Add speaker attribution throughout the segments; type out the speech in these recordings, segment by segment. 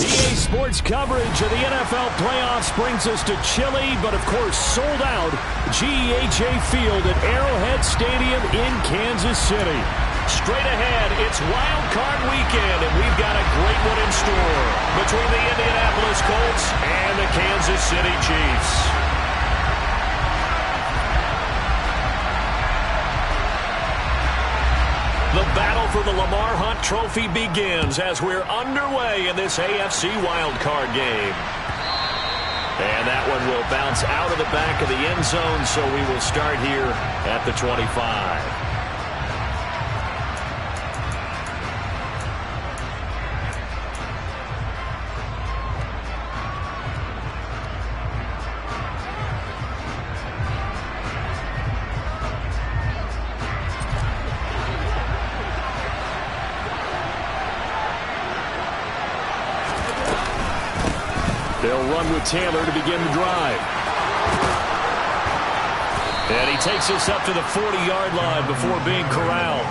Speaker 1: EA Sports coverage of the NFL playoffs brings us to chilly, but of course sold out GEHA Field at Arrowhead Stadium in Kansas City. Straight ahead, it's Wild Card Weekend, and we've got a great one in store between the Indianapolis Colts and the Kansas City Chiefs. The battle for the Lamar Hunt Trophy begins as we're underway in this AFC wildcard game. And that one will bounce out of the back of the end zone, so we will start here at the 25. They'll run with Taylor to begin the drive. And he takes us up to the 40-yard line before being corralled.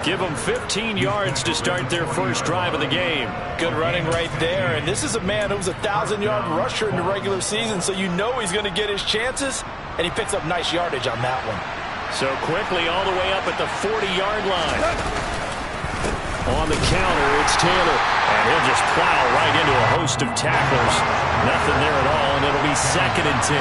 Speaker 1: Give them 15 yards to start their first drive of the game.
Speaker 2: Good running right there. And this is a man who was a 1,000-yard rusher in the regular season, so you know he's going to get his chances, and he picks up nice yardage on that one.
Speaker 1: So quickly all the way up at the 40-yard line. On the counter, it's Taylor. And he'll just plow right into a host of tacklers. Nothing there at all, and it'll be 2nd and 10.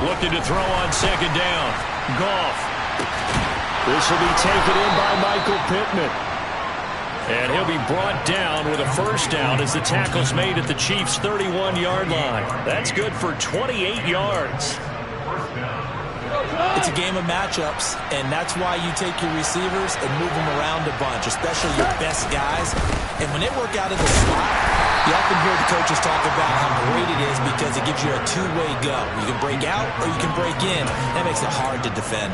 Speaker 1: Looking to throw on 2nd down. Goff. This will be taken in by Michael Pittman. And he'll be brought down with a first down as the tackle's made at the Chiefs' 31-yard line. That's good for 28 yards.
Speaker 3: It's a game of matchups, and that's why you take your receivers and move them around a bunch, especially your best guys. And when they work out in the slot, you often hear the coaches talk about how great it is because it gives you a two-way go. You can break out or you can break in. That makes it hard to defend.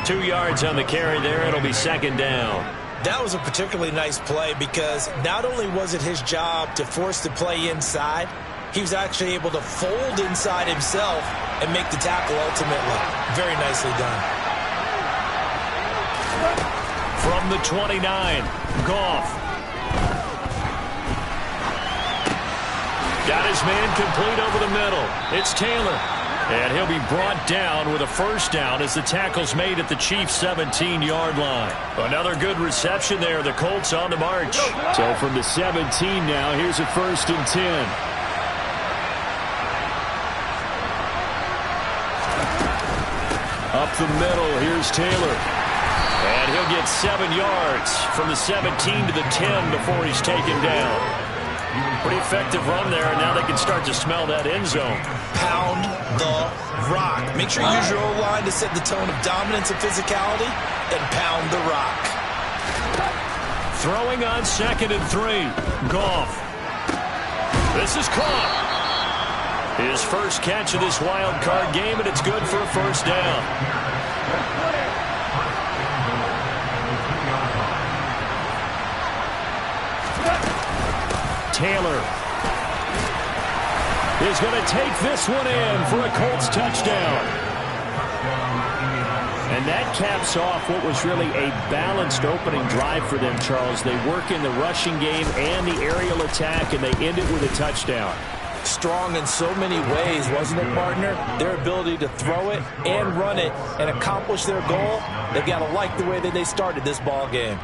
Speaker 1: 2 yards on the carry there. It'll be 2nd down.
Speaker 3: That was a particularly nice play because not only was it his job to force the play inside, he was actually able to fold inside himself and make the tackle ultimately. Very nicely done.
Speaker 1: From the 29, Goff. Got his man complete over the middle. It's Taylor. And he'll be brought down with a first down as the tackle's made at the Chiefs' 17-yard line. Another good reception there. The Colts on the march. So from the 17 now, here's a 1st and 10. Up the middle, here's Taylor. And he'll get 7 yards from the 17 to the 10 before he's taken down. Pretty effective run there, and now they can start to smell that end zone.
Speaker 3: Pound the rock. Make sure you use your O-line to set the tone of dominance and physicality, and pound the rock.
Speaker 1: Throwing on 2nd and 3. Goff. This is caught. His first catch of this wild card game, and it's good for a first down. Taylor is going to take this one in for a Colts touchdown. And that caps off what was really a balanced opening drive for them, Charles. They work in the rushing game and the aerial attack, and they end it with a touchdown.
Speaker 3: Strong in so many ways, wasn't it, partner? Their ability to throw it and run it and accomplish their goal, they've got to like the way that they started this ball game.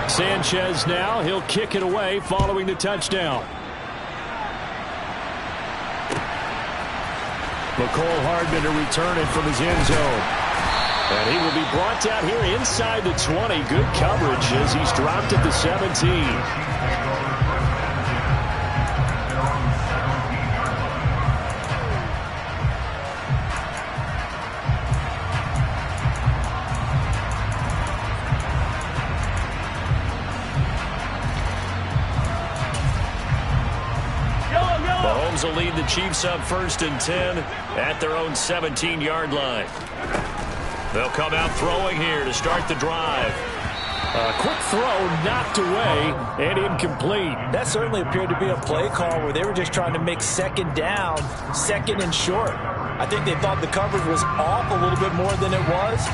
Speaker 1: Sanchez now, he'll kick it away following the touchdown. McCole Hardman to return it from his end zone. And he will be brought down here inside the 20. Good coverage as he's dropped at the 17. Will lead the Chiefs up 1st and 10 at their own 17-yard line. They'll come out throwing here to start the drive. A quick throw knocked away and incomplete.
Speaker 2: That certainly appeared to be a play call where they were just trying to make second down, second and short. I think they thought the coverage was off a little bit more than it was.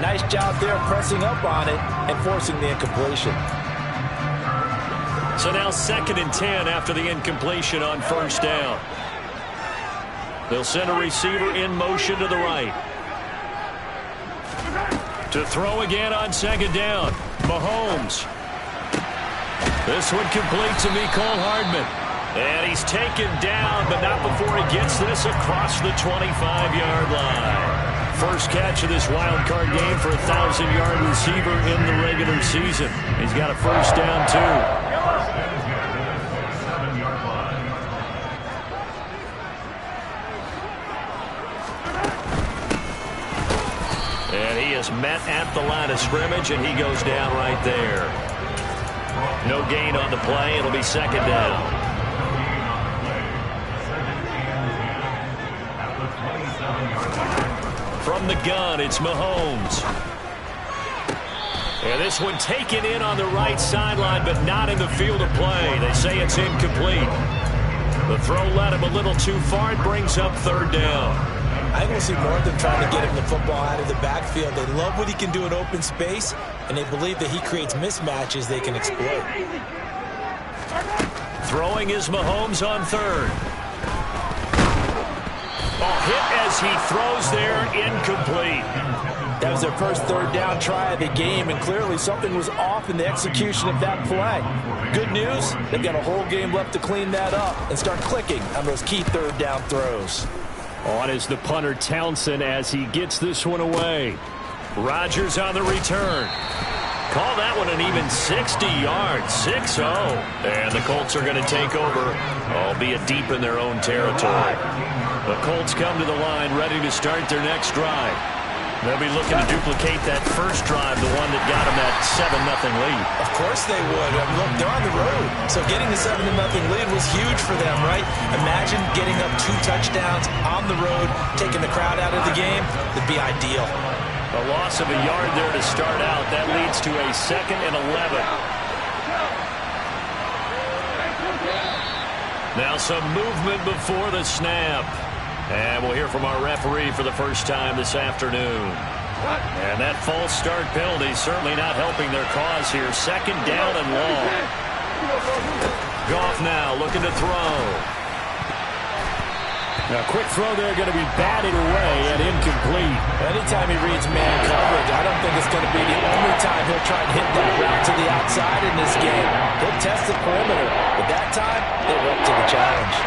Speaker 2: Nice job there pressing up on it and forcing the incompletion.
Speaker 1: So now 2nd and 10 after the incompletion on first down. They'll send a receiver in motion to the right. To throw again on 2nd down. Mahomes. This one complete to Mecole Hardman. And he's taken down, but not before he gets this across the 25-yard line. First catch of this wild card game for a 1,000-yard receiver in the regular season. He's got a first down, too. And he is met at the line of scrimmage, and he goes down right there. No gain on the play. It'll be 2nd down. From the gun, it's Mahomes. And this one taken in on the right sideline, but not in the field of play. They say it's incomplete. The throw led him a little too far and brings up 3rd down.
Speaker 3: I think we'll see more of them trying to get him the football out of the backfield. They love what he can do in open space, and they believe that he creates mismatches they can exploit.
Speaker 1: Throwing is Mahomes on 3rd. Hit as he throws there, incomplete.
Speaker 2: That was their first 3rd down try of the game, and clearly something was off in the execution of that play. Good news, they've got a whole game left to clean that up and start clicking on those key 3rd down throws.
Speaker 1: On is the punter Townsend as he gets this one away. Rodgers on the return. Call that one an even 60 yards, 6-0. And the Colts are going to take over, albeit deep in their own territory. The Colts come to the line ready to start their next drive. They'll be looking to duplicate that first drive, the one that got them that 7-0 lead.
Speaker 3: Of course they would. Look, they're on the road. So getting the 7-0 lead was huge for them, right? Imagine getting up 2 touchdowns on the road, taking the crowd out of the game. Would be ideal.
Speaker 1: A loss of a yard there to start out. That leads to a 2nd and 11. Now some movement before the snap. And we'll hear from our referee for the first time this afternoon. And that false start penalty certainly not helping their cause here. 2nd down and long. Goff now looking to throw. A quick throw there going to be batted away and incomplete.
Speaker 2: Anytime he reads man coverage, I don't think it's going to be the only time he'll try and hit that route to the outside in this game. He'll test the perimeter, but that time, they were up to the challenge.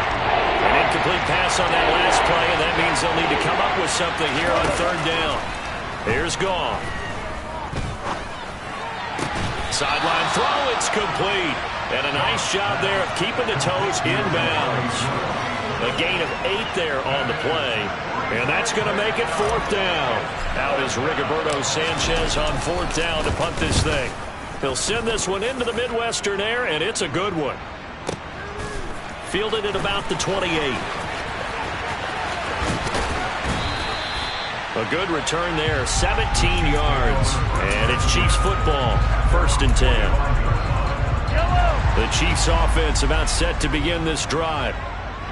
Speaker 1: An incomplete pass on that last play, and that means they'll need to come up with something here on 3rd down. Here's Goff. Sideline throw, it's complete. And a nice job there of keeping the toes inbounds. A gain of 8 there on the play. And that's going to make it 4th down. Out is Rigoberto Sanchez on 4th down to punt this thing. He'll send this one into the Midwestern air, and it's a good one. Fielded at about the 28. A good return there, 17 yards. And it's Chiefs football, 1st and 10. The Chiefs offense about set to begin this drive.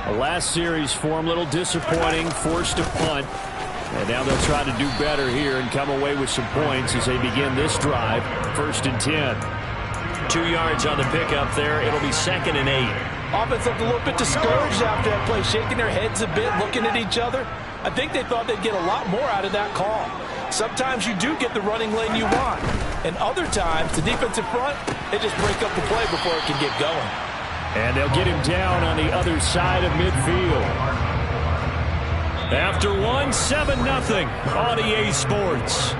Speaker 1: The last series for them, a little disappointing, forced to punt. And now they'll try to do better here and come away with some points as they begin this drive, 1st and 10. 2 yards on the pickup there. It'll be 2nd and 8.
Speaker 2: Offense looked a little bit discouraged after that play, shaking their heads a bit, looking at each other. I think they thought they'd get a lot more out of that call. Sometimes you do get the running lane you want. And other times, the defensive front, they just break up the play before it can get going.
Speaker 1: And they'll get him down on the other side of midfield. After one, 7-0 on EA Sports.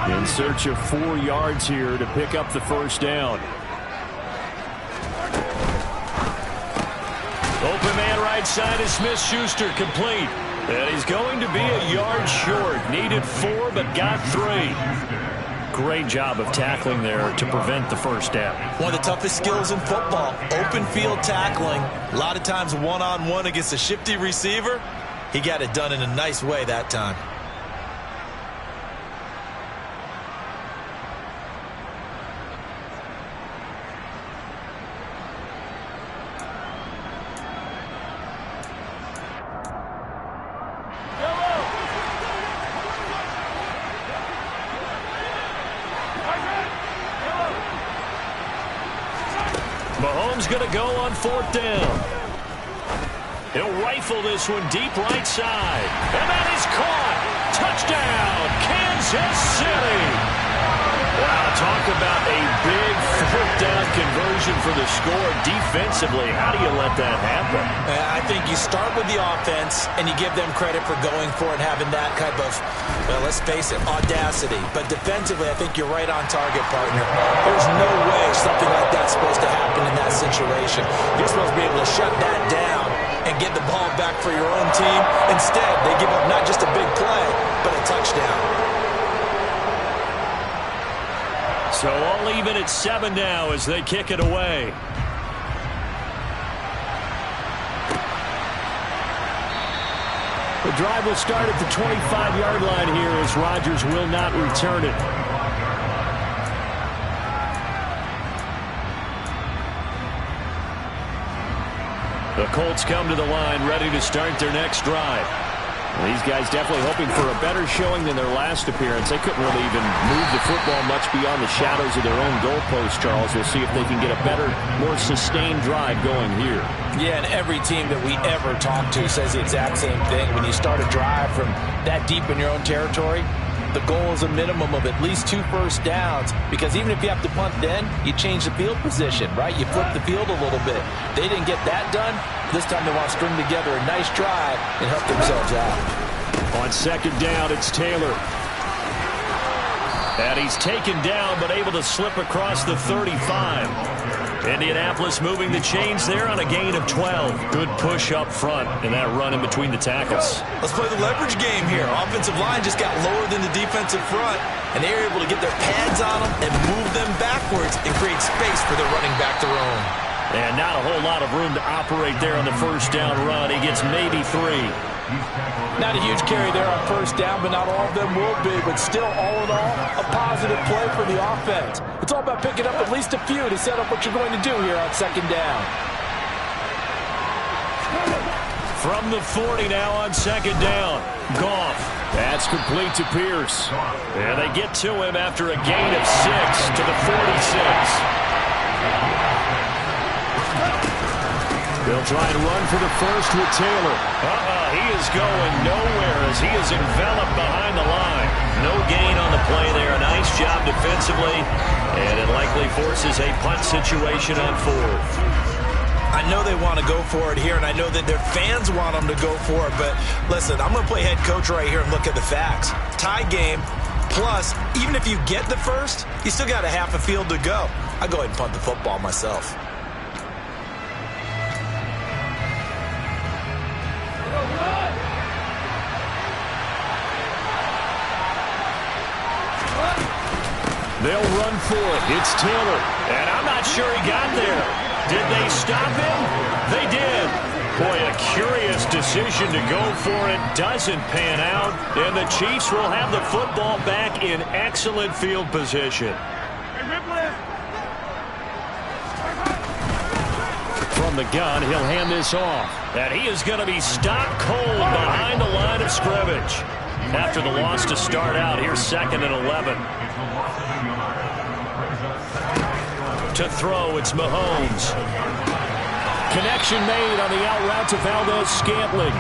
Speaker 1: In search of 4 yards here to pick up the 1st down. Open man right side is Smith-Schuster, complete. And he's going to be a yard short. Needed 4, but got 3. Great job of tackling there to prevent the first down.
Speaker 3: One of the toughest skills in football, open field tackling. A lot of times one-on-one against a shifty receiver. He got it done in a nice way that time.
Speaker 1: Mahomes going to go on 4th down. He'll rifle this one deep right side. And that is caught. Touchdown, Kansas City. Wow, talk about a big 4th down conversion for the score defensively. How do you let that happen?
Speaker 3: I think you start with the offense, and you give them credit for going for it and having that type of, well, let's face it, audacity. But defensively, I think you're right on target, partner. There's no way something like that's supposed to happen in that situation. You're supposed to be able to shut that down and get the ball back for your own team. Instead, they give up not just a big play, but a touchdown.
Speaker 1: So all even at 7 now as they kick it away. The drive will start at the 25-yard line here as Rodgers will not return it. The Colts come to the line ready to start their next drive. These guys definitely hoping for a better showing than their last appearance. They couldn't really even move the football much beyond the shadows of their own goalpost, Charles. We'll see if they can get a better, more sustained drive going here.
Speaker 2: Yeah, and every team that we ever talk to says the exact same thing. When you start a drive from that deep in your own territory, the goal is a minimum of at least 2 first downs, because even if you have to punt then, you change the field position, right? You flip the field a little bit. They didn't get that done. This time they want to string together a nice drive and help themselves out.
Speaker 1: On 2nd down, it's Taylor. And he's taken down, but able to slip across the 35. Indianapolis moving the chains there on a gain of 12. Good push up front and that run in between the tackles.
Speaker 3: Let's play the leverage game here. Offensive line just got lower than the defensive front, and they were able to get their pads on them and move them backwards and create space for their running back to roam.
Speaker 1: And not a whole lot of room to operate there on the first down run. He gets maybe 3.
Speaker 2: Not a huge carry there on first down, but not all of them will be. But still, all in all, a positive play for the offense. It's all about picking up at least a few to set up what you're going to do here on 2nd down.
Speaker 1: From the 40 now on 2nd down. Goff. That's complete to Pierce. And they get to him after a gain of 6 to the 46. They'll try and run for the first with Taylor. He is going nowhere as he is enveloped behind the line. No gain on the play there. Nice job defensively. And it likely forces a punt situation on 4th.
Speaker 3: I know they want to go for it here, and I know that their fans want them to go for it. But listen, I'm going to play head coach right here and look at the facts. Tie game, plus, even if you get the first, you still got a half a field to go. I go ahead and punt the football myself.
Speaker 1: They'll run for it. It's Taylor. And I'm not sure he got there. Did they stop him? They did. Boy, a curious decision to go for it. Doesn't pan out. And the Chiefs will have the football back in excellent field position. From the gun, he'll hand this off. And he is going to be stopped cold behind the line of scrimmage. After the loss to start out, here's 2nd and 11. To throw, it's Mahomes. Connection made on the out route to Valdez-Scantling.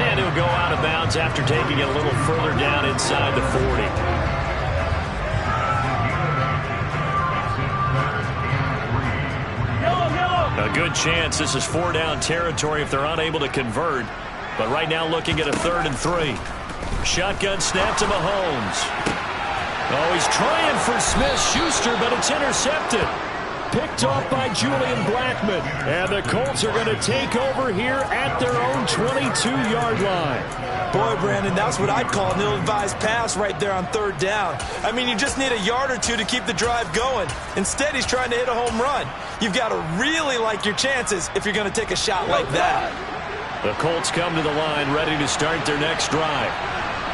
Speaker 1: And he'll go out of bounds after taking it a little further down inside the 40. A good chance this is 4-down territory if they're unable to convert. But right now looking at a 3rd and 3. Shotgun snap to Mahomes. Oh, he's trying for Smith-Schuster, but it's intercepted. picked off by Julian Blackmon. And the Colts are going to take over here at their own 22-yard line.
Speaker 3: Boy, Brandon, that's what I'd call an ill-advised pass right there on third down. I mean, you just need a yard or two to keep the drive going. Instead, he's trying to hit a home run. You've got to really like your chances if you're going to take a shot like that.
Speaker 1: The Colts come to the line ready to start their next drive.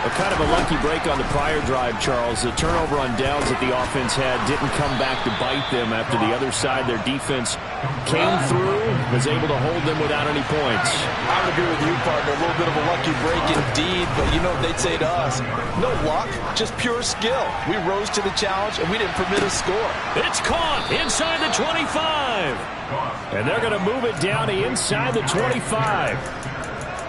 Speaker 1: A kind of a lucky break on the prior drive, Charles. The turnover on downs that the offense had didn't come back to bite them after the other side. Their defense came through, was able to hold them without any points.
Speaker 2: I would agree with you, partner. A little bit of a lucky break indeed, but you know what they'd say to us? No luck, just pure skill. We rose to the challenge, and we didn't permit a score.
Speaker 1: It's caught inside the 25. And they're going to move it down to inside the 25.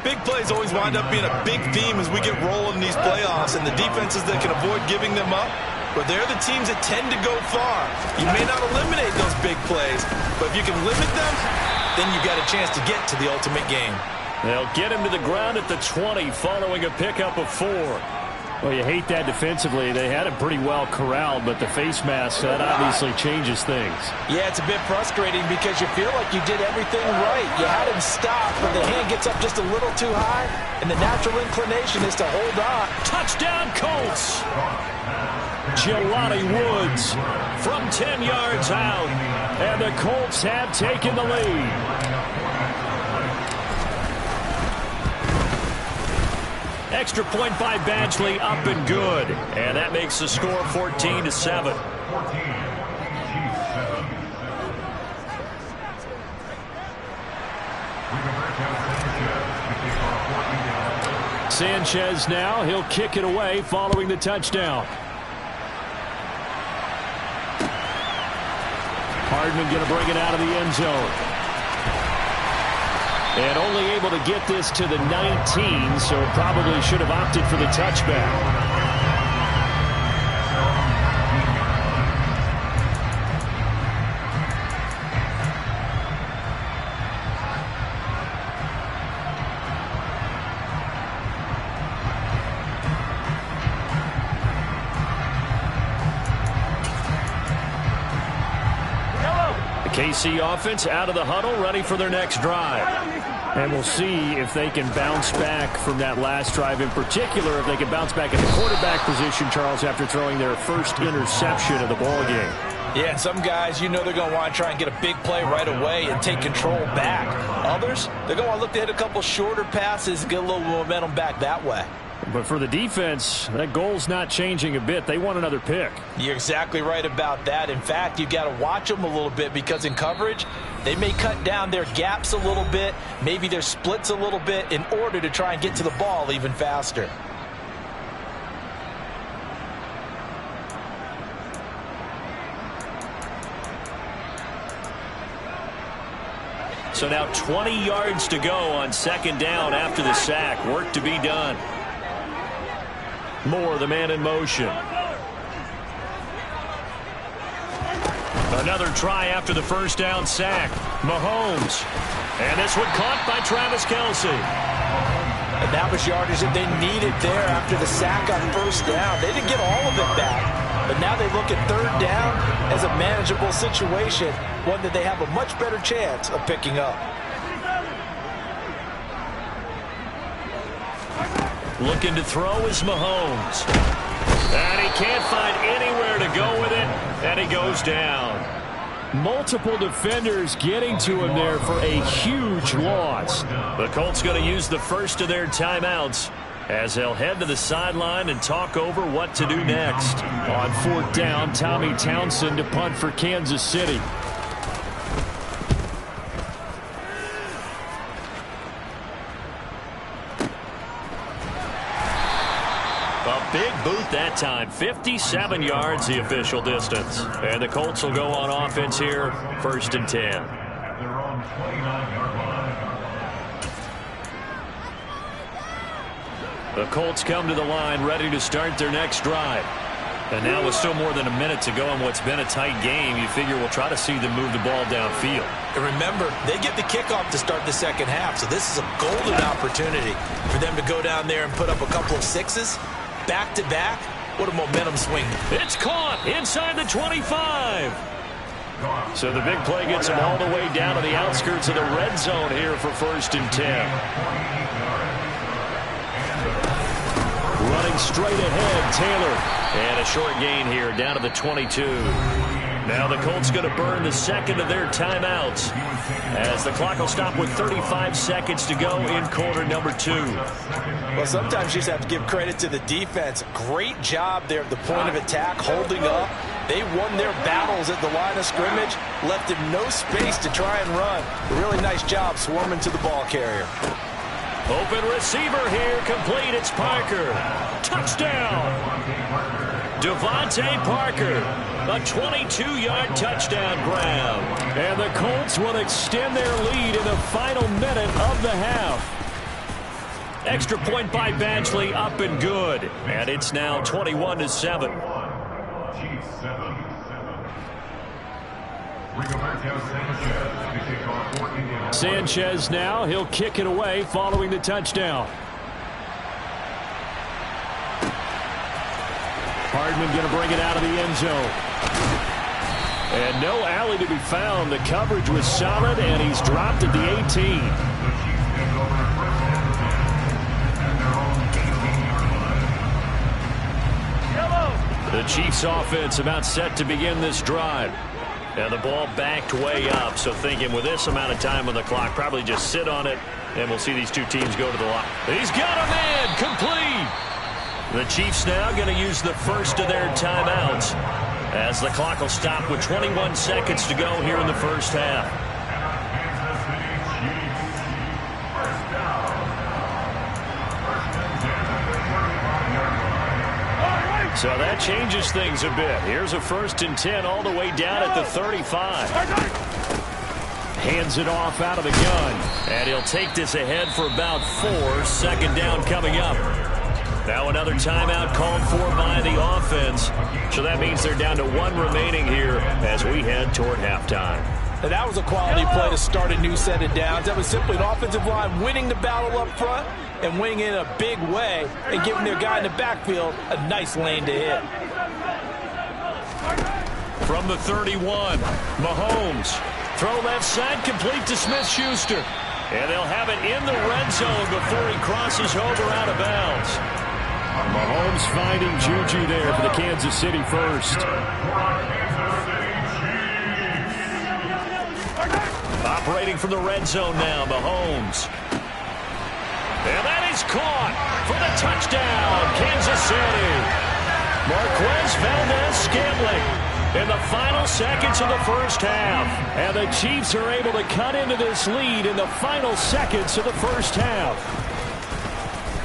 Speaker 2: Big plays always wind up being a big theme as we get rolling in these playoffs, and the defenses that can avoid giving them up, but they're the teams that tend to go far. You may not eliminate those big plays, but if you can limit them, then you got a chance to get to the ultimate game.
Speaker 1: They'll get him to the ground at the 20 following a pickup of 4. Well, you hate that defensively. They had him pretty well corralled, but the face mask, that obviously changes things.
Speaker 2: Yeah, it's a bit frustrating because you feel like you did everything right. You had him stop, but the hand gets up just a little too high, and the natural inclination is to hold on.
Speaker 1: Touchdown, Colts! Jelani Woods from 10 yards out, and the Colts have taken the lead. Extra point by Badgley, up and good. And that makes the score 14-7. Sanchez now, he'll kick it away following the touchdown. Hardman going to bring it out of the end zone. And only able to get this to the 19, so probably should have opted for the touchback. KC offense out of the huddle, ready for their next drive. And we'll see if they can bounce back from that last drive, in particular if they can bounce back in the quarterback position, Charles, after throwing their first interception of the ball game.
Speaker 2: Yeah, and some guys, you know they're going to want to try and get a big play right away and take control back. Others, they're going to want to look to hit a couple shorter passes, get a little momentum back that way.
Speaker 1: But for the defense, that goal's not changing a bit. They want another pick.
Speaker 2: You're exactly right about that. In fact, you got to watch them a little bit because in coverage, they may cut down their gaps a little bit, maybe their splits a little bit in order to try and get to the ball even faster.
Speaker 1: So now 20 yards to go on second down after the sack. Work to be done. Moore, the man in motion. Another try after the first down sack. Mahomes. And this one caught by Travis Kelce.
Speaker 2: And that was yardage that they needed there after the sack on first down. They didn't get all of it back. But now they look at third down as a manageable situation, one that they have a much better chance of picking up.
Speaker 1: Looking to throw is Mahomes. And he can't find anywhere to go with it, and he goes down. Multiple defenders getting to him there for a huge loss. The Colts going to use the first of their timeouts as they'll head to the sideline and talk over what to do next. On fourth down, Tommy Townsend to punt for Kansas City. A big boot that time. 57 yards the official distance. And the Colts will go on offense here, 1st and 10.
Speaker 4: They're on 29-yard line.
Speaker 1: The Colts come to the line ready to start their next drive. And now with still more than a minute to go in what's been a tight game, you figure we'll try to see them move the ball downfield.
Speaker 3: And remember, they get the kickoff to start the second half, so this is a golden opportunity for them to go down there and put up a couple of sixes. Back-to-back, what a momentum swing.
Speaker 1: It's caught inside the 25. So the big play gets him all the way down to the outskirts of the red zone here for 1st and 10. Running straight ahead, Taylor. And a short gain here down to the 22. Now the Colts going to burn the second of their timeouts as the clock will stop with 35 seconds to go in quarter number 2.
Speaker 2: Well, sometimes you just have to give credit to the defense. Great job there at the point of attack, holding up. They won their battles at the line of scrimmage, left him no space to try and run. A really nice job swarming to the ball carrier.
Speaker 1: Open receiver here, complete. It's Parker. Touchdown! Devontae Parker, a 22-yard touchdown grab. And the Colts will extend their lead in the final minute of the half. Extra point by Badgley, up and good. And it's now 21-7. Sanchez now, he'll kick it away following the touchdown. Hardman going to bring it out of the end zone. And no alley to be found. The coverage was solid, and he's dropped at the 18. The Chiefs offense about set to begin this drive. And the ball backed way up, so thinking with this amount of time on the clock, probably just sit on it, and we'll see these two teams go to the line. He's got him in, complete. The Chiefs now going to use the first of their timeouts as the clock will stop with 21 seconds to go here in the first half. So that changes things a bit. Here's a 1st and 10 all the way down at the 35. Hands it off out of the gun. And he'll take this ahead for about 4. 2nd down coming up. Now another timeout called for by the offense. So that means they're down to 1 remaining here as we head toward halftime.
Speaker 2: And that was a quality play to start a new set of downs. That was simply an offensive line winning the battle up front and winning in a big way and giving their guy in the backfield a nice lane to hit.
Speaker 1: From the 31, Mahomes. Throw left side, complete to Smith-Schuster. And they'll have it in the red zone before he crosses over out of bounds. Mahomes finding Juju there for the Kansas City first. Operating from the red zone now, Mahomes. And that is caught for the touchdown, Kansas City. Marquez Valdez-Scantling in the final seconds of the first half. And the Chiefs are able to cut into this lead in the final seconds of the first half.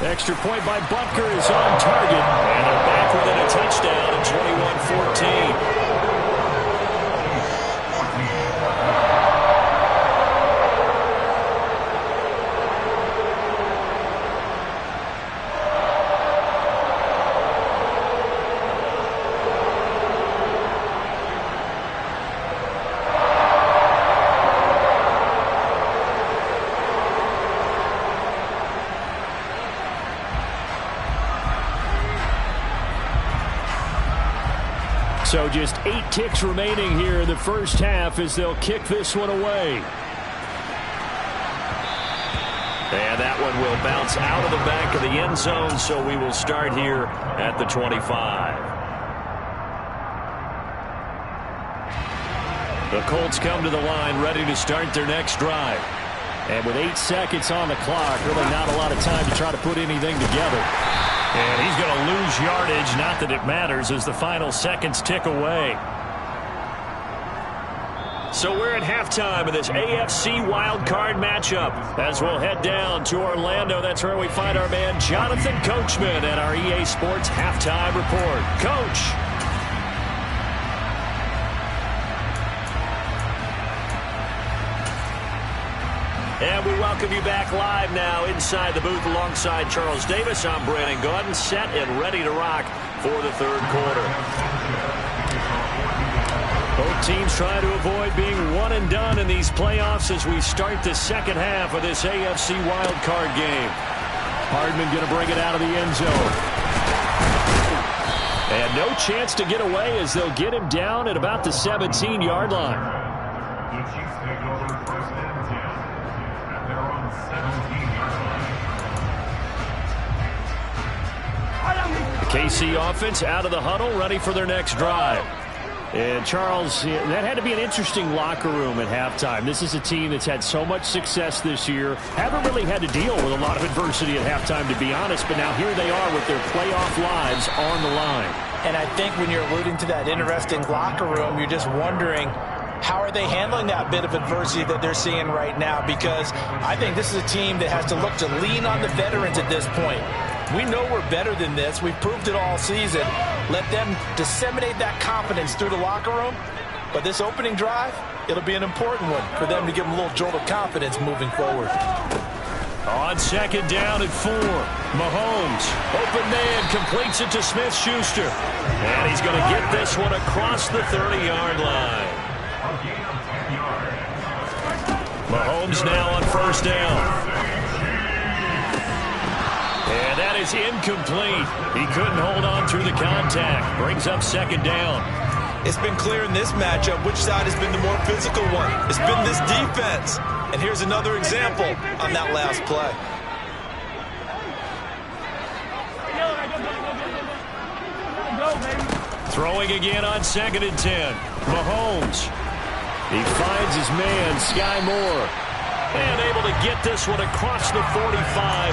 Speaker 1: Extra point by Butker is on target. And they're back within a touchdown at 21-14. So just 8 ticks remaining here in the first half as they'll kick this one away. And that one will bounce out of the back of the end zone, so we will start here at the 25. The Colts come to the line ready to start their next drive. And with 8 seconds on the clock, really not a lot of time to try to put anything together. And he's going to lose yardage, not that it matters, as the final seconds tick away. So we're at halftime of this AFC wildcard matchup as we'll head down to Orlando. That's where we find our man Jonathan Coachman at our EA Sports Halftime Report. Coach. And we welcome you back live now inside the booth alongside Charles Davis. I'm Brandon Gaudin, set and ready to rock for the third quarter. Both teams trying to avoid being one and done in these playoffs as we start the second half of this AFC wildcard game. Hardman going to bring it out of the end zone. And no chance to get away as they'll get him down at about the 17-yard line.
Speaker 4: The Chiefs take over first and 10 at their own 17-yard line.
Speaker 1: The KC offense out of the huddle, ready for their next drive. And Charles, that had to be an interesting locker room at halftime. This is a team that's had so much success this year. Haven't really had to deal with a lot of adversity at halftime, to be honest. But now here they are with their playoff lives on the line.
Speaker 2: And I think when you're alluding to that interesting locker room, you're just wondering, how are they handling that bit of adversity that they're seeing right now? Because I think this is a team that has to look to lean on the veterans at this point. We know we're better than this. We've proved it all season. Let them disseminate that confidence through the locker room. But this opening drive, it'll be an important one for them to give them a little jolt of confidence moving forward.
Speaker 1: On second down and 4, Mahomes, open man, completes it to Smith-Schuster. And he's going to get this one across the 30-yard line. Mahomes now on first down. And that is incomplete. He couldn't hold on through the contact. Brings up second down.
Speaker 3: It's been clear in this matchup which side has been the more physical one. It's been this defense. And here's another example on that last play.
Speaker 1: Throwing again on second and 10. Mahomes. He finds his man, Sky Moore. And able to get this one across the 45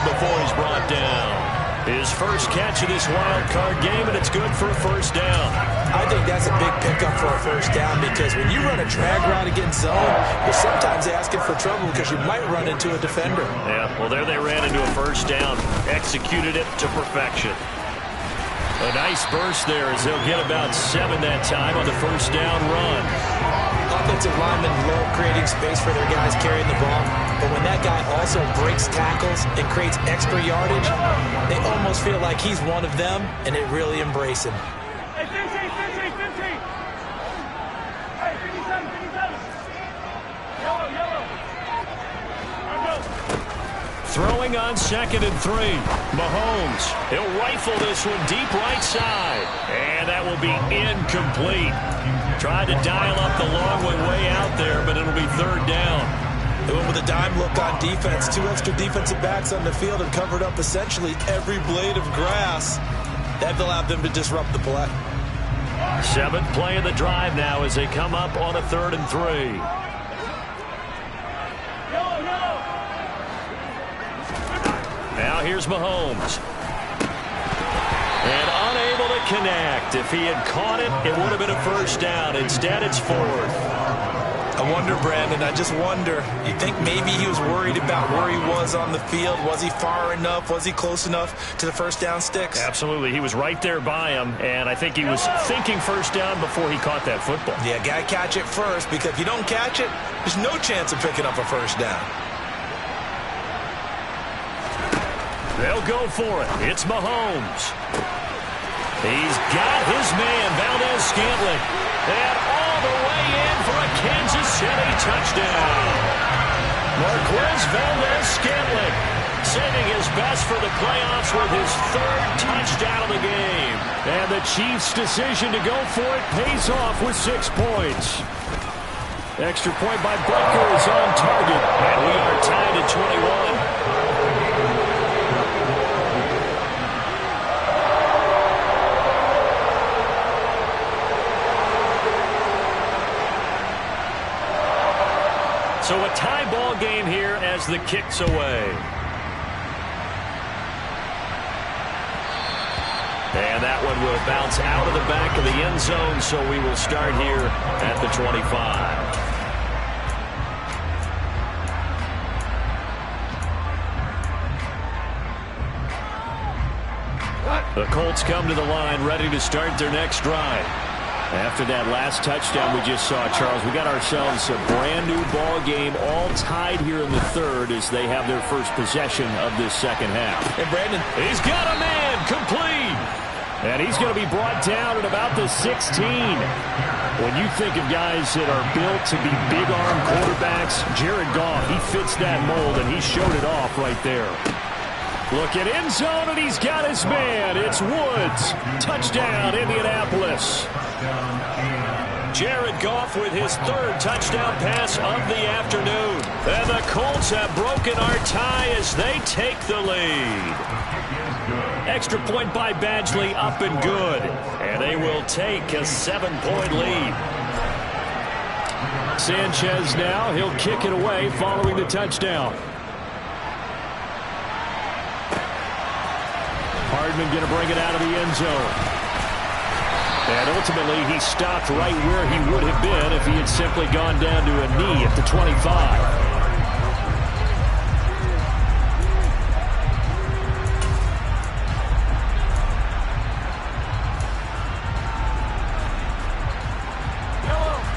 Speaker 1: before he's brought down. His first catch of this wild card game, and it's good for a first down.
Speaker 3: I think that's a big pickup for a first down, because when you run a drag route against zone, you're sometimes asking for trouble because you might run into a defender.
Speaker 1: Yeah, well, there they ran into a first down. Executed it to perfection. A nice burst there as they'll get about 7 that time on the first down run.
Speaker 3: Offensive linemen love creating space for their guys carrying the ball, but when that guy also breaks tackles and creates extra yardage, they almost feel like he's one of them, and they really embrace him.
Speaker 5: Hey, 15. Hey, 57. Yellow.
Speaker 1: Throwing on second and 3. Mahomes. He'll rifle this one deep right side. And that will be incomplete. Tried to dial up the long way out there, but it'll be third down.
Speaker 3: They went with a dime look on defense. 2 extra defensive backs on the field and covered up essentially every blade of grass. That allowed them to disrupt the play.
Speaker 1: 7th play of the drive now as they come up on a 3rd and 3. Now here's Mahomes. And unable to connect. If he had caught it, it would have been a first down. Instead, it's 4th.
Speaker 3: I wonder, Brandon, I just wonder. You think maybe he was worried about where he was on the field? Was he far enough? Was he close enough to the first down sticks?
Speaker 1: Absolutely. He was right there by him, and I think he was thinking first down before he caught that football.
Speaker 3: Yeah, got to catch it first, because if you don't catch it, there's no chance of picking up a first down.
Speaker 1: They'll go for it. It's Mahomes. He's got his man, Valdez-Scantling. And all the way in for a Kansas City touchdown. Marquez Valdez-Scantling saving his best for the playoffs with his 3rd touchdown of the game. And the Chiefs' decision to go for it pays off with 6 points. Extra point by Baker is on target. And we are tied at 21. So a tie ball game here as the kick's away. And that one will bounce out of the back of the end zone, so we will start here at the 25. The Colts come to the line, ready to start their next drive. After that last touchdown we just saw, Charles, we got ourselves a brand-new ball game, all tied here in the 3rd as they have their first possession of this second half.
Speaker 3: And Brandon,
Speaker 1: he's got a man, complete. And he's going to be brought down at about the 16. When you think of guys that are built to be big-arm quarterbacks, Jared Goff, he fits that mold, and he showed it off right there. Looking end zone, and he's got his man. It's Woods. Touchdown, Indianapolis. Jared Goff with his third touchdown pass of the afternoon. And the Colts have broken our tie as they take the lead. Extra point by Badgley, up and good. And they will take a 7-point lead. Sanchez now, he'll kick it away following the touchdown. Hardman going to bring it out of the end zone. And ultimately, he stopped right where he would have been if he had simply gone down to a knee at the 25.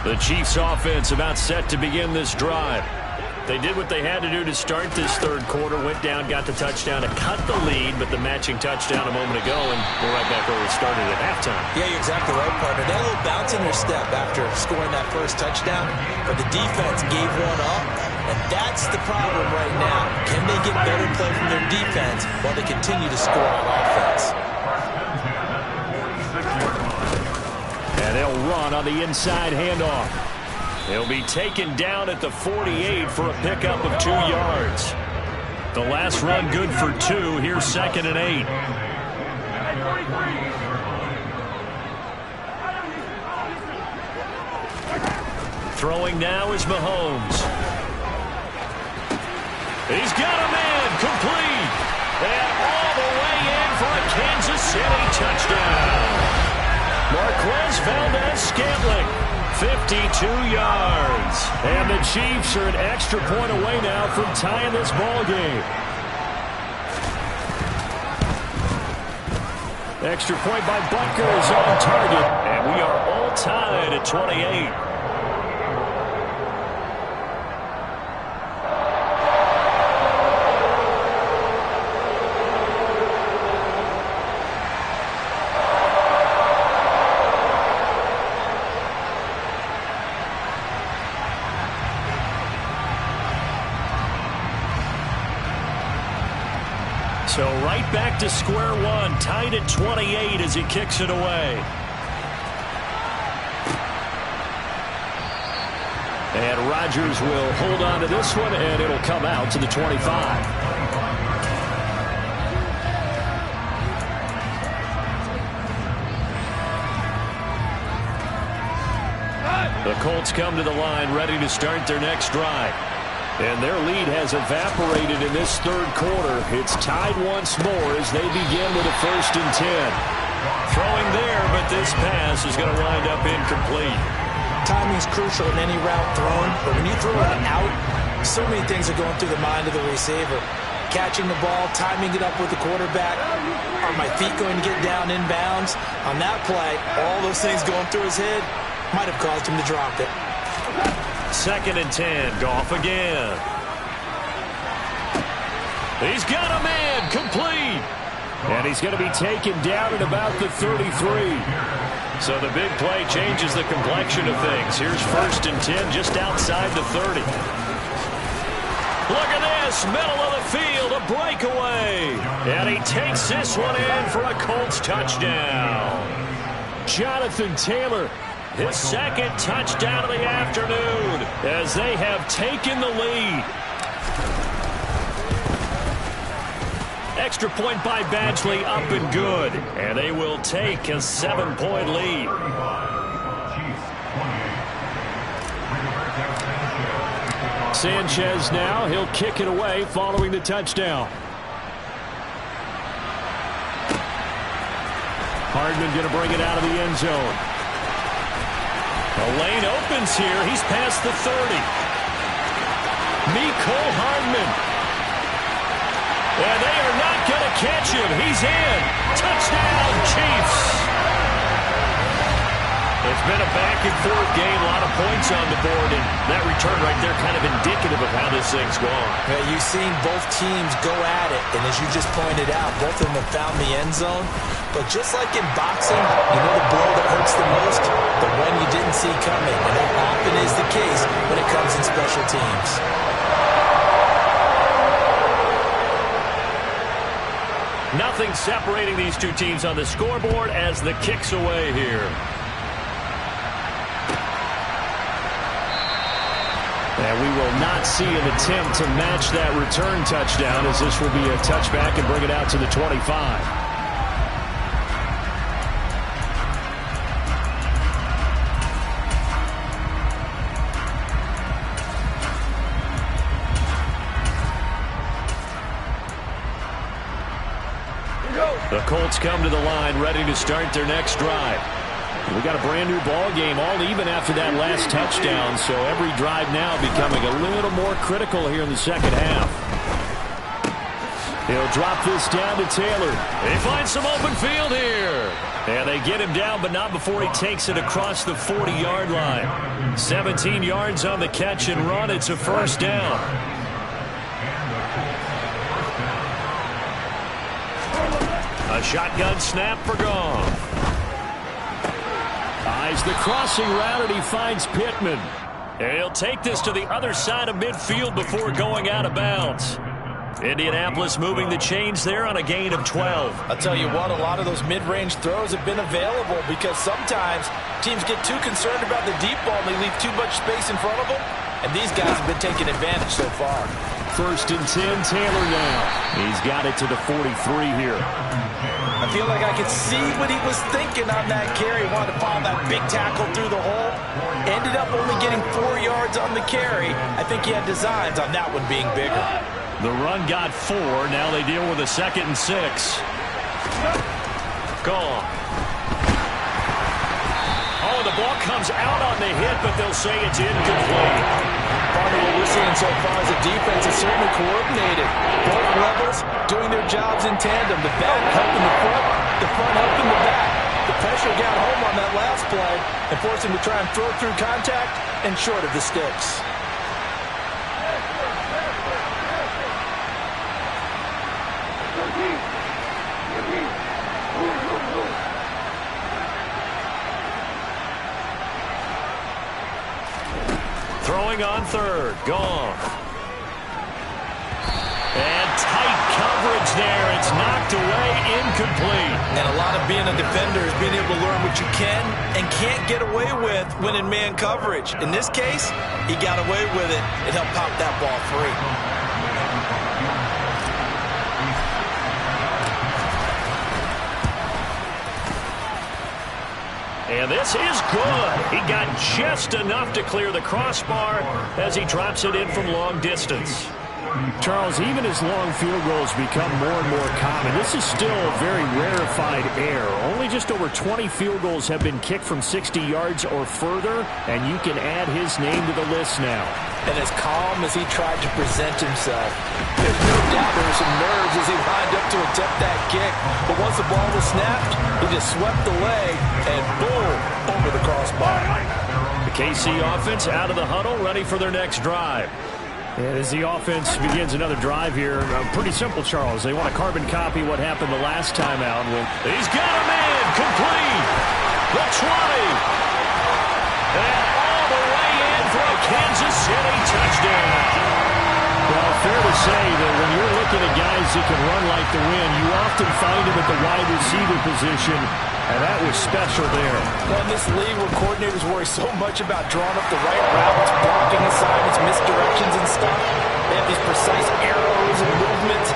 Speaker 1: The Chiefs offense about set to begin this drive. They did what they had to do to start this third quarter, went down, got the touchdown to cut the lead, but the matching touchdown a moment ago, and we're right back where we started at halftime.
Speaker 3: Yeah, you're exactly right, partner. They had a little bounce in their step after scoring that first touchdown, but the defense gave one up, and that's the problem right now. Can they get better play from their defense while they continue to score on offense?
Speaker 1: And they'll run on the inside handoff. He'll be taken down at the 48 for a pickup of 2 yards. The last run good for 2. Here's 2nd and 8. Throwing now is Mahomes. He's got a man complete. And all the way in for a Kansas City touchdown. Marquez Valdez-Scantling. 52 yards. And the Chiefs are an extra point away now from tying this ball game. Extra point by Butker is on target. And we are all tied at 28. So right back to square one, tied at 28 as he kicks it away. And Rodgers will hold on to this one, and it'll come out to the 25. The Colts come to the line ready to start their next drive. And their lead has evaporated in this third quarter. It's tied once more as they begin with a 1st and 10. Throwing there, but this pass is going to wind up incomplete.
Speaker 3: Timing is crucial in any route thrown, but when you throw it out, so many things are going through the mind of the receiver. Catching the ball, timing it up with the quarterback. Are my feet going to get down inbounds? On that play, all those things going through his head might have caused him to drop it.
Speaker 1: 2nd and 10, Goff again. He's got a man complete. And he's going to be taken down at about the 33. So the big play changes the complexion of things. Here's 1st and 10 just outside the 30. Look at this, middle of the field, a breakaway. And he takes this one in for a Colts touchdown. Jonathan Taylor. His 2nd touchdown of the afternoon as they have taken the lead. Extra point by Badgley, up and good. And they will take a 7-point lead. Sanchez now, he'll kick it away following the touchdown. Hardman going to bring it out of the end zone. The lane opens here. He's past the 30. Mecole Hardman. And they are not going to catch him. He's in. Touchdown, Chiefs. It's been a back-and-forth game, a lot of points on the board, and that return right there kind of indicative of how this thing's gone.
Speaker 3: Yeah, you've seen both teams go at it, and as you just pointed out, both of them have found the end zone. But just like in boxing, you know the blow that hurts the most? The one you didn't see coming, and that often is the case when it comes in special teams.
Speaker 1: Nothing separating these two teams on the scoreboard as the kick's away here. And we will not see an attempt to match that return touchdown, as this will be a touchback and bring it out to the 25. The Colts come to the line, ready to start their next drive. We got a brand new ball game, all even after that last touchdown, so every drive now becoming a little more critical here in the second half. He'll drop this down to Taylor. They find some open field here. And they get him down, but not before he takes it across the 40-yard line. 17 yards on the catch and run. It's a first down. A shotgun snap for Goff. Eyes the crossing route, and he finds Pittman. And he'll take this to the other side of midfield before going out of bounds. Indianapolis moving the chains there on a gain of 12.
Speaker 2: I'll tell you what, a lot of those mid-range throws have been available because sometimes teams get too concerned about the deep ball and they leave too much space in front of them. And these guys have been taking advantage so far.
Speaker 1: First and 10, Taylor now. He's got it to the 43 here.
Speaker 2: I feel like I could see what he was thinking on that carry. Wanted to follow that big tackle through the hole. Ended up only getting 4 yards on the carry. I think he had designs on that one being bigger.
Speaker 1: The run got 4. Now they deal with a 2nd and 6. Gone. Oh, the ball comes out on the hit, but they'll say it's incomplete.
Speaker 2: Part of what we're seeing so far is the defense is certainly coordinated. Both levels doing their jobs in tandem. The back helping the front helping the back. The pressure got home on that last play and forced him to try and throw through contact and short of the sticks.
Speaker 1: Throwing on third. Gone. And tight coverage there. It's knocked away, incomplete.
Speaker 2: And a lot of being a defender is being able to learn what you can and can't get away with when in man coverage. In this case, he got away with it. It helped pop that ball free.
Speaker 1: And this is good. He got just enough to clear the crossbar as he drops it in from long distance. Charles, even as long field goals become more and more common, this is still a very rarefied air. Only just over 20 field goals have been kicked from 60 yards or further, and you can add his name to the list now.
Speaker 2: And as calm as he tried to present himself, there's no doubt there were some nerves as he lined up to attempt that kick. But once the ball was snapped, he just swept the leg and boom, over the crossbar.
Speaker 1: The KC offense out of the huddle, ready for their next drive. And as the offense begins another drive here, pretty simple, Charles. They want to carbon copy what happened the last time out. He's got a man, complete. The 20. And all the way in for a Kansas City touchdown. Well, fair to say that when you're looking at guys that can run like the wind, you often find them at the wide receiver position, and that was special there.
Speaker 2: Well, in this league where coordinators worry so much about drawing up the right routes, blocking assignments, misdirections and stuff, they have these precise arrows and movements.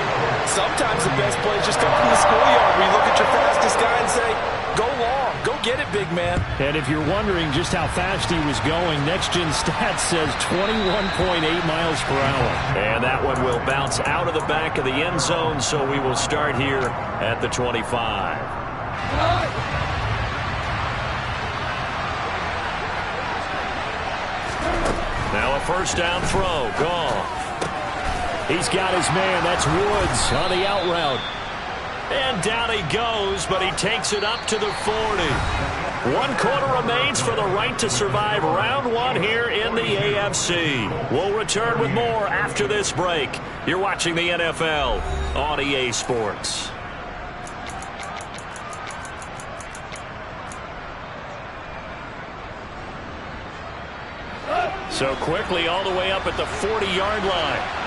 Speaker 2: Sometimes the best plays just come from the schoolyard where you look at your fastest guy and say, go long, go get it, big man.
Speaker 1: And if you're wondering just how fast he was going, Next Gen Stats says 21.8 miles per hour. And that one will bounce out of the back of the end zone, so we will start here at the 25. Now a first down throw. Gone. He's got his man. That's Woods on the out route. And down he goes, but he takes it up to the 40. 1 quarter remains for the right to survive round 1 here in the AFC. We'll return with more after this break. You're watching the NFL on EA Sports. So quickly all the way up at the 40-yard line.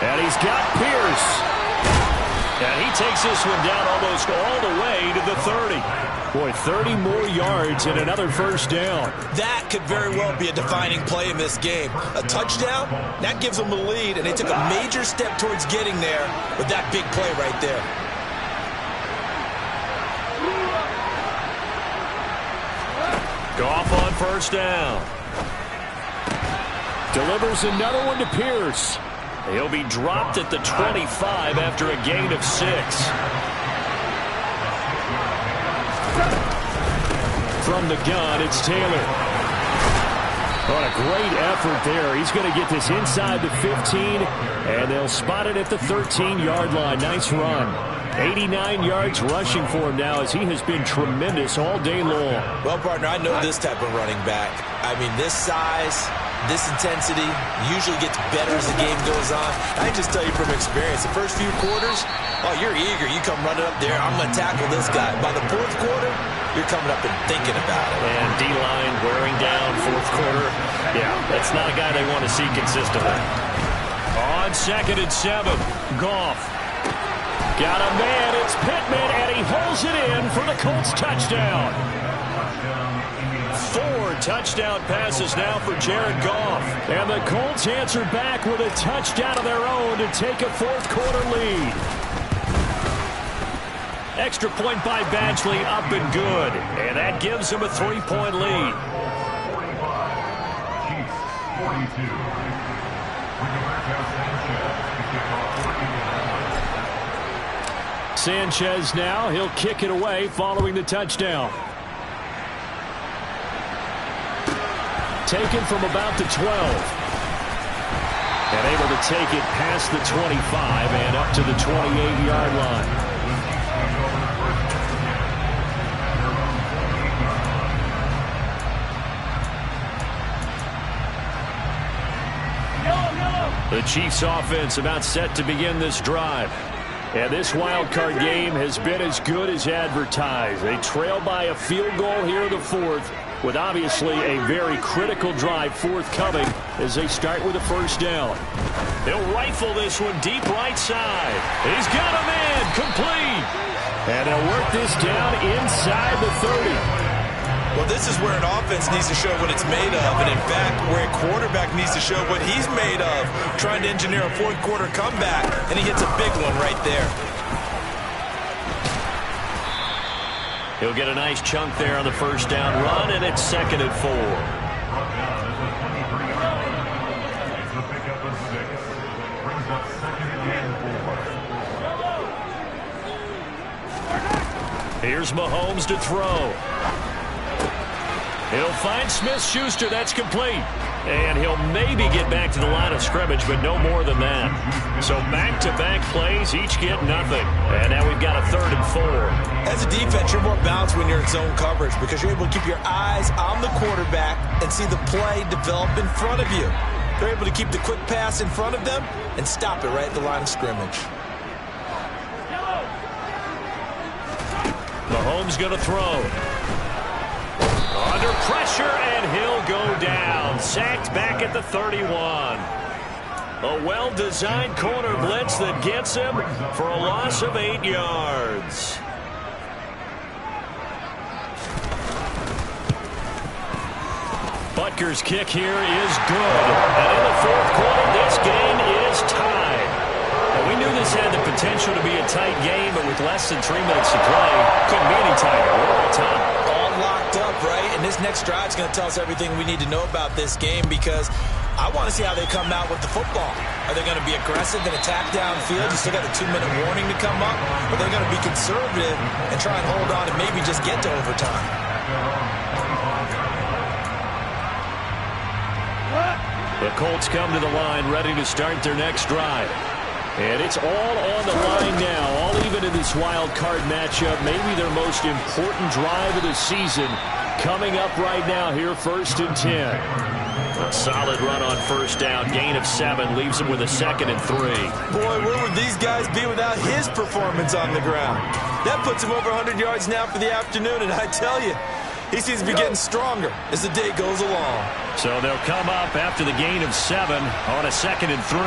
Speaker 1: And he's got Pierce. And he takes this one down almost all the way to the 30. Boy, 30 more yards and another first down.
Speaker 3: That could very well be a defining play in this game. A touchdown, that gives them the lead, and they took a major step towards getting there with that big play right there.
Speaker 1: Goff on first down. Delivers another one to Pierce. He'll be dropped at the 25 after a gain of 6. From the gun, it's Taylor. What a great effort there. He's going to get this inside the 15, and they'll spot it at the 13-yard line. Nice run. 89 yards rushing for him now as he has been tremendous all day long.
Speaker 3: Well, partner, I know this type of running back. I mean, this size, this intensity usually gets better as the game goes on. I can just tell you from experience, the first few quarters, oh, you're eager. You come running up there, I'm going to tackle this guy. By the fourth quarter, you're coming up and thinking about it.
Speaker 1: And D-line wearing down fourth quarter. Yeah, that's not a guy they want to see consistently. On 2nd and 7, Goff. Got a man, it's Pittman, and he holds it in for the Colts touchdown. 4 touchdown passes now for Jared Goff. And the Colts answer back with a touchdown of their own to take a fourth quarter lead. Extra point by Badgley, up and good. And that gives him a 3-point lead.
Speaker 4: 45, Chiefs 42. Bring it back out Sanchez to kick off
Speaker 1: Sanchez now, he'll kick it away following the touchdown. Taken from about the 12. And able to take it past the 25 and up to the 28-yard line. The Chiefs offense about set to begin this drive. And this wild card game has been as good as advertised. They trail by a field goal here in the 4th, with obviously a very critical drive forthcoming as they start with a first down. They'll rifle this one deep right side. He's got a man, complete. And they'll work this down inside the 30.
Speaker 3: Well, this is where an offense needs to show what it's made of, and in fact, where a quarterback needs to show what he's made of, trying to engineer a fourth quarter comeback, and he hits a big one right there.
Speaker 1: He'll get a nice chunk there on the first down run, and it's 2nd and 4.
Speaker 4: It's the pickup of 6. Brings up 2nd and 4.
Speaker 1: Here's Mahomes to throw. He'll find Smith-Schuster. That's complete. And he'll maybe get back to the line of scrimmage, but no more than that. So back-to-back plays, each get nothing. And now we've got a 3rd and 4.
Speaker 3: As a defense, you're more balanced when you're in zone coverage because you're able to keep your eyes on the quarterback and see the play develop in front of you. They're able to keep the quick pass in front of them and stop it right at the line of scrimmage.
Speaker 1: Mahomes going to throw. Under pressure, and he'll go down. Sacked back at the 31. A well-designed corner blitz that gets him for a loss of 8 yards. Butker's kick here is good. And in the 4th quarter, this game is tied. And we knew this had the potential to be a tight game, but with less than 3 minutes to play, couldn't be any tighter. We're all tied.
Speaker 3: Locked up, right? And this next drive is going to tell us everything we need to know about this game because I want to see how they come out with the football. Are they going to be aggressive and attack downfield? You still got a 2-minute warning to come up? Or are they going to be conservative and try and hold on and maybe just get to overtime?
Speaker 1: The Colts come to the line ready to start their next drive. And it's all on the line now, all even in this wild card matchup. Maybe their most important drive of the season coming up right now here, 1st and 10. A solid run on first down, gain of 7, leaves them with a 2nd and 3.
Speaker 3: Boy, where would these guys be without his performance on the ground? That puts him over 100 yards now for the afternoon, and I tell you, he seems to be getting stronger as the day goes along.
Speaker 1: So they'll come up after the gain of 7 on a 2nd and 3.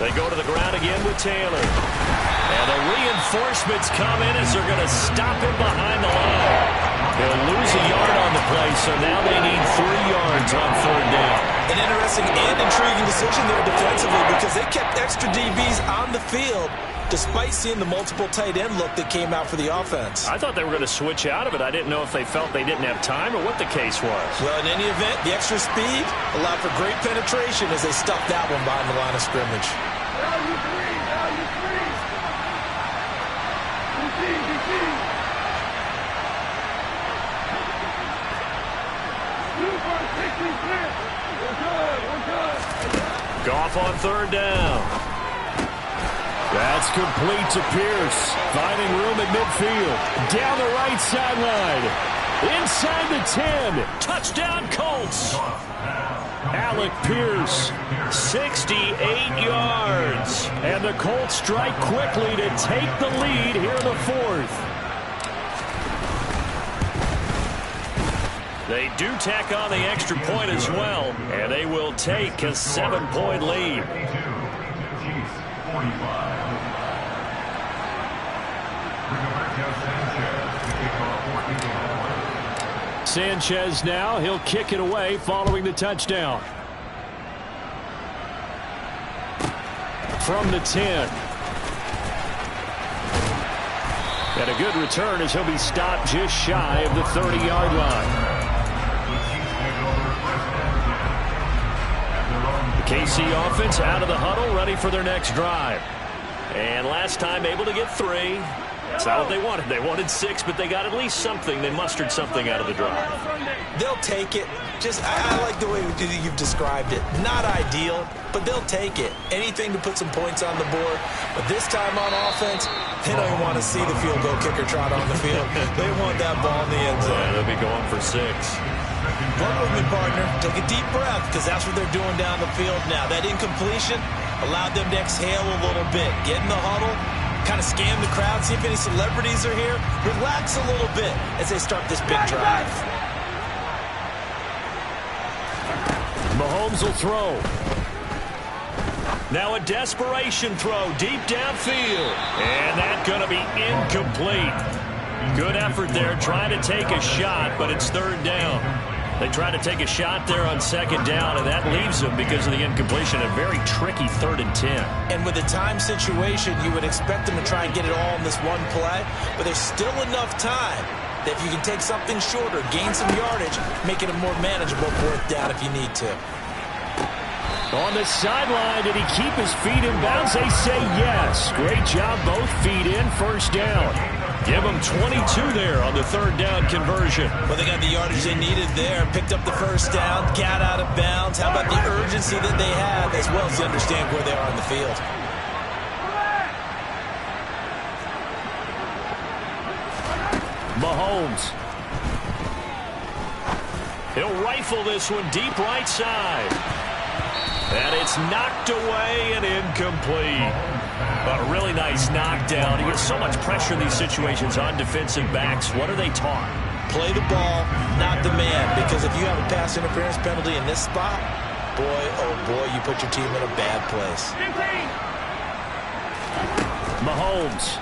Speaker 1: They go to the ground again with Taylor. And the reinforcements come in as they're going to stop him behind the line. He'll lose a yard on the play, so now they need 3 yards on 3rd down.
Speaker 3: An interesting and intriguing decision there defensively because they kept extra DBs on the field despite seeing the multiple tight end look that came out for the offense.
Speaker 1: I thought they were going to switch out of it. I didn't know if they felt they didn't have time or what the case was.
Speaker 3: Well, in any event, the extra speed allowed for great penetration as they stuffed that one behind the line of scrimmage.
Speaker 5: Value three. DC. Super 66. We're good.
Speaker 1: Goff on 3rd down. That's complete to Pierce. Finding room at midfield. Down the right sideline. Inside the 10. Touchdown Colts. Alec Pierce, 68 yards. And the Colts strike quickly to take the lead here in the 4th. They do tack on the extra point as well. And they will take a 7-point lead.
Speaker 4: 45.
Speaker 1: Sanchez now, he'll kick it away following the touchdown. From the 10. And a good return as he'll be stopped just shy of the 30-yard line. The KC offense out of the huddle, ready for their next drive. And last time able to get 3. That's not what they wanted. They wanted 6, but they got at least something. They mustered something out of the drive.
Speaker 3: They'll take it. I like the way you've described it. Not ideal, but they'll take it. Anything to put some points on the board. But this time on offense, they don't even want to see the field goal kicker trot on the field. They want that ball in the end zone.
Speaker 1: Yeah, they'll be going for 6.
Speaker 3: Work with me, partner. Take a deep breath because that's what they're doing down the field now. That incompletion allowed them to exhale a little bit. Get in the huddle. Kind of scan the crowd, see if any celebrities are here. Relax a little bit as they start this big drive.
Speaker 1: Mahomes will throw. Now a desperation throw deep downfield. And that's going to be incomplete. Good effort there trying to take a shot, but it's 3rd down. They try to take a shot there on 2nd down, and that leaves them, because of the incompletion, a very tricky 3rd and 10.
Speaker 3: And with the time situation, you would expect them to try and get it all in this one play, but there's still enough time that if you can take something shorter, gain some yardage, make it a more manageable 4th down if you need to.
Speaker 1: On the sideline, did he keep his feet in bounds? They say yes. Great job, both feet in, 1st down. Give them 22 there on the 3rd down conversion.
Speaker 3: Well, they got the yardage they needed there. Picked up the 1st down, got out of bounds. How about the urgency that they have, as well as they understand where they are on the field?
Speaker 1: Mahomes. He'll rifle this one deep right side. And it's knocked away and incomplete. A really nice knockdown. He gets so much pressure in these situations on defensive backs. What are they taught?
Speaker 3: Play the ball, not the man. Because if you have a pass interference penalty in this spot, boy, oh boy, you put your team in a bad place.
Speaker 5: 15.
Speaker 1: Mahomes.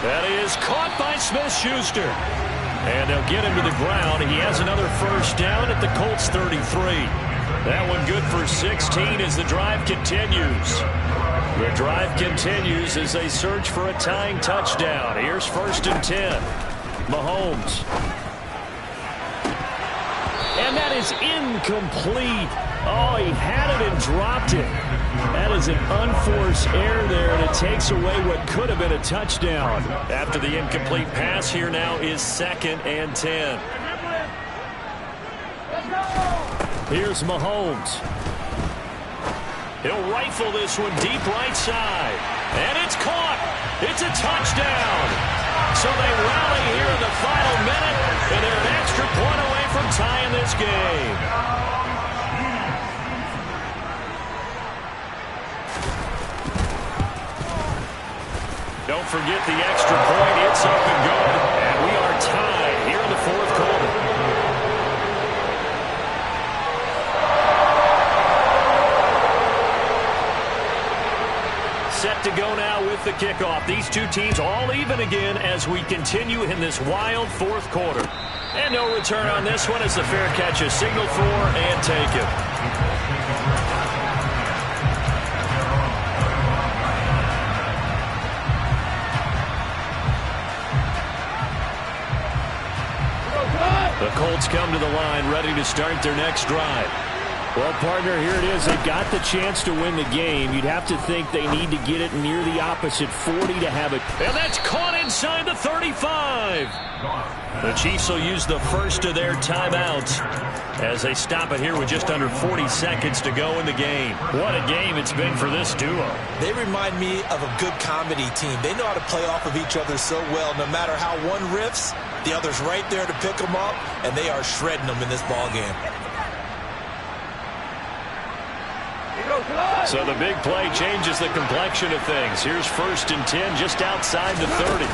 Speaker 1: That is caught by Smith-Schuster. And they'll get him to the ground. He has another 1st down at the Colts 33. That one good for 16 as the drive continues. The drive continues as they search for a tying touchdown. Here's 1st and 10. Mahomes. And that is incomplete. Oh, he had it and dropped it. That is an unforced error there, and it takes away what could have been a touchdown. After the incomplete pass, here now is 2nd and 10. Here's Mahomes. He'll rifle this one deep right side. And it's caught. It's a touchdown. So they rally here in the final minute, and they're an extra point away from tying this game. Don't forget the extra point. It's up and good. And we are tied here in the 4th quarter. set to go now with the kickoff. These two teams all even again as we continue in this wild fourth quarter. And no return on this one as the fair catch is signaled for and taken. The Colts come to the line ready to start their next drive.
Speaker 6: Well, partner, here it is. They've got the chance to win the game. You'd have to think they need to get it near the opposite 40 to have it.
Speaker 1: And that's caught inside the 35. The Chiefs will use the first of their timeouts as they stop it here with just under 40 seconds to go in the game. What a game it's been for this duo.
Speaker 3: They remind me of a good comedy team. They know how to play off of each other so well. No matter how one riffs, the other's right there to pick them up, and they are shredding them in this ballgame.
Speaker 1: So the big play changes the complexion of things. Here's 1st and 10 just outside the 30.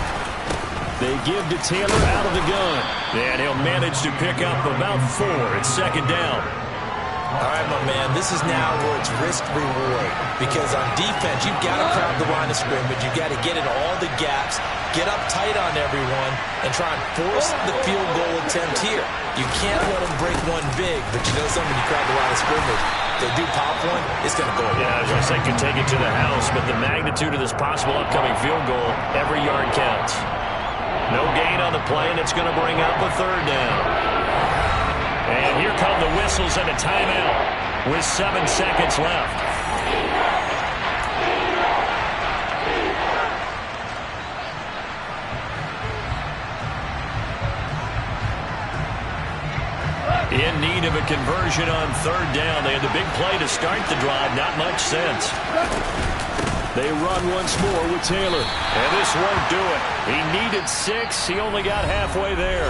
Speaker 6: They give to Taylor out of the gun.
Speaker 1: And he'll manage to pick up about 4. It's 2nd down.
Speaker 3: All right, my man, this is now where it's risk-reward. Because on defense, you've got to crowd the line of scrimmage. You've got to get into all the gaps, get up tight on everyone, and try and force the field goal attempt here. You can't let them break one big, but you know something, you crowd the line of scrimmage. If they do pop one, it's going to go away.
Speaker 1: Yeah, I was going to say, could take it to the house, but the magnitude of this possible upcoming field goal, every yard counts. No gain on the play, and it's going to bring up a 3rd down. And here come the whistles and a timeout with 7 seconds left. In need of a conversion on 3rd down. They had the big play to start the drive. Not much sense.
Speaker 6: They run once more with Taylor.
Speaker 1: And this won't do it. He needed 6. He only got halfway there.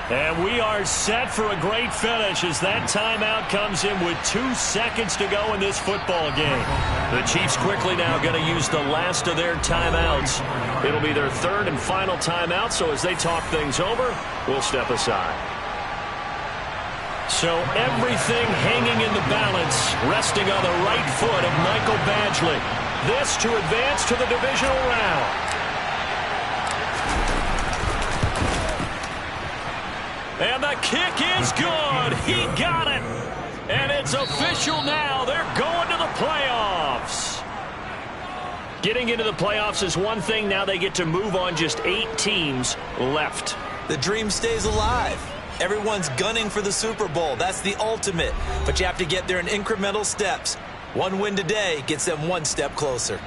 Speaker 1: And we are set for a great finish as that timeout comes in with 2 seconds to go in this football game. The Chiefs quickly now going to use the last of their timeouts. It'll be their 3rd and final timeout, so as they talk things over, we'll step aside. So everything hanging in the balance, resting on the right foot of Michael Badgley. This to advance to the divisional round. And the kick is good. He got it. And it's official now. They're going to the playoffs. Getting into the playoffs is one thing. Now they get to move on. Just 8 teams left.
Speaker 3: The dream stays alive. Everyone's gunning for the Super Bowl. That's the ultimate. But you have to get there in incremental steps. One win today gets them 1 step closer.